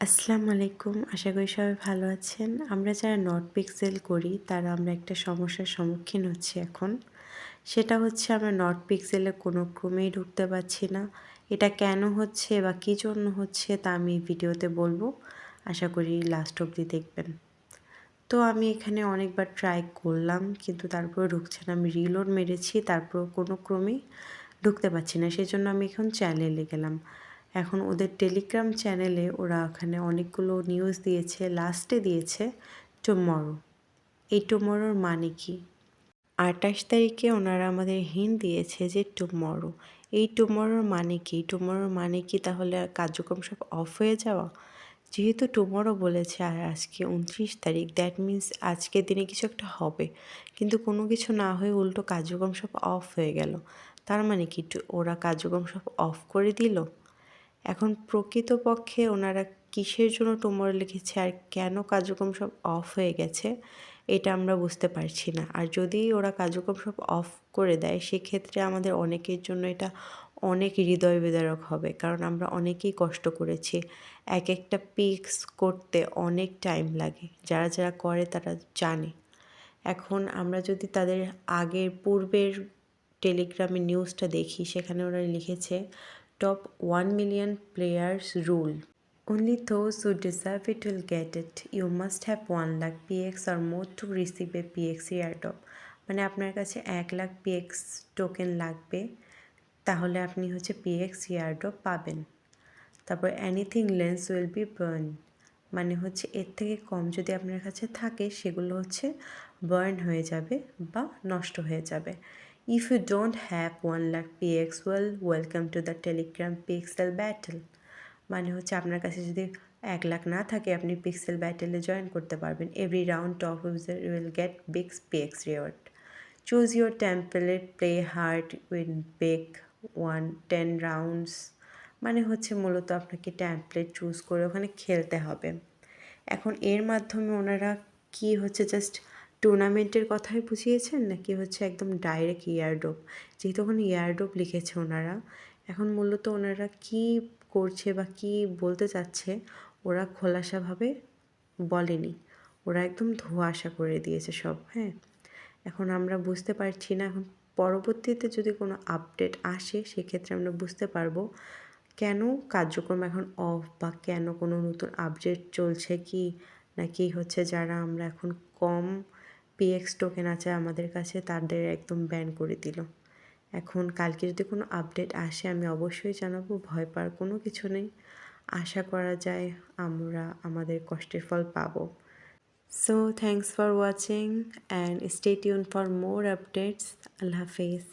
আসসালামু আলাইকুম। আশা করি সবাই ভালো আছেন। আমরা যারা নট পিক্সেল করি তারা আমরা একটা সমস্যার সম্মুখীন হচ্ছি এখন। সেটা হচ্ছে আমরা নট পিক্সেলে কোনো ক্রমেই ঢুকতে পারছি না। এটা কেন হচ্ছে বা কী জন্য হচ্ছে তা আমি এই ভিডিওতে বলবো। আশা করি লাস্ট অবধি দেখবেন। তো আমি এখানে অনেকবার ট্রাই করলাম কিন্তু তারপরেও ঢুকছে না। আমি রিলোড মেরেছি তারপরেও কোনো ক্রমেই ঢুকতে পারছি না। সেজন্য আমি এখন চ্যানেলে গেলাম। এখন ওদের টেলিগ্রাম চ্যানেলে ওরা ওখানে অনেকগুলো নিউজ দিয়েছে। লাস্টে দিয়েছে টুমরো। এই টুমরোর মানে কি? ২৮ তারিখে ওনারা আমাদের হিন্ট দিয়েছে যে টুমরো। এই টুমরোর মানে কি? টুমরোর মানে কি তাহলে কার্যক্রম সব অফ হয়ে যাওয়া? যেহেতু টুমরো বলেছে আর আজকে ২৯ তারিখ, দ্যাট মিনস আজকের দিনে কিছু একটা হবে। কিন্তু কোনো কিছু না হয়ে উল্টো কার্যক্রম সব অফ হয়ে গেল। তার মানে কি ওরা কার্যক্রম সব অফ করে দিল? এখন প্রকৃতপক্ষে ওনারা কিসের জন্য টুমরো লিখেছে আর কেন কার্যক্রম সব অফ হয়ে গেছে এটা আমরা বুঝতে পারছি না। আর যদি ওরা কার্যক্রম সব অফ করে দেয় সেক্ষেত্রে আমাদের অনেকের জন্য এটা অনেক হৃদয় বিদারক হবে, কারণ আমরা অনেকেই কষ্ট করেছি। এক একটা পিক্স করতে অনেক টাইম লাগে, যারা যারা করে তারা জানে। এখন আমরা যদি তাদের পূর্বের টেলিগ্রামে নিউজটা দেখি, সেখানে ওরা লিখেছে top 1 million players rule. Only those who deserve it will get it. You must have 1 lakh PX or more to receive a PX airdrop. মানে আপনার কাছে 1 লাখ PX টোকেন লাগবে, তাহলে আপনি হচ্ছে PX airdrop পাবেন। তারপর anything lens will be burn, মানে হচ্ছে এর থেকে কম যদি আপনার কাছে থাকে সেগুলো হচ্ছে বার্ন হয়ে যাবে বা নষ্ট হয়ে যাবে। If you don't have 1 lakh PX welcome to the Telegram pixel battle, মানে হচ্ছে আপনার কাছে যদি 1 লাখ না থাকে আপনি পিক্সেল ব্যাটেলে জয়েন করতে পারবেন। Every round top user will get big PX reward. Choose your template, play hard, win big, 10 rounds. মানে হচ্ছে মূলত আপনাকে টেমপ্লেট চুজ করে ওখানে খেলতে হবে। এখন এর মাধ্যমে ওনারা কি হচ্ছে জাস্ট টুর্নামেন্টের কথাই বুঝিয়েছেন নাকি হচ্ছে একদম ডাইরেক্ট ইয়ারড্রপ? যেহেতু ওখানে ইয়ারড্রপ লিখেছে ওনারা, এখন মূলত ওনারা কি করছে বা কি বলতে চাচ্ছে ওরা খোলাসাভাবে বলেনি। ওরা একদম ধোঁয়াশা করে দিয়েছে সব। হ্যাঁ, এখন আমরা বুঝতে পারছি না। এখন পরবর্তীতে যদি কোনো আপডেট আসে সেক্ষেত্রে আমরা বুঝতে পারবো কেন কার্যক্রম এখন অফ, বা কেন কোনো নতুন আপডেট চলছে কি, নাকি হচ্ছে যারা আমরা এখন কম PX টোকেন আছে আমাদের কাছে তাদের একদম ব্যান করে দিল। এখন কালকে যদি কোনো আপডেট আসে আমি অবশ্যই জানাবো। ভয় পাওয়ার কোনো কিছু নেই। আশা করা যায় আমরা আমাদের কষ্টের ফল পাবো। So thanks for watching and stay tuned for more updates. Allah Hafiz.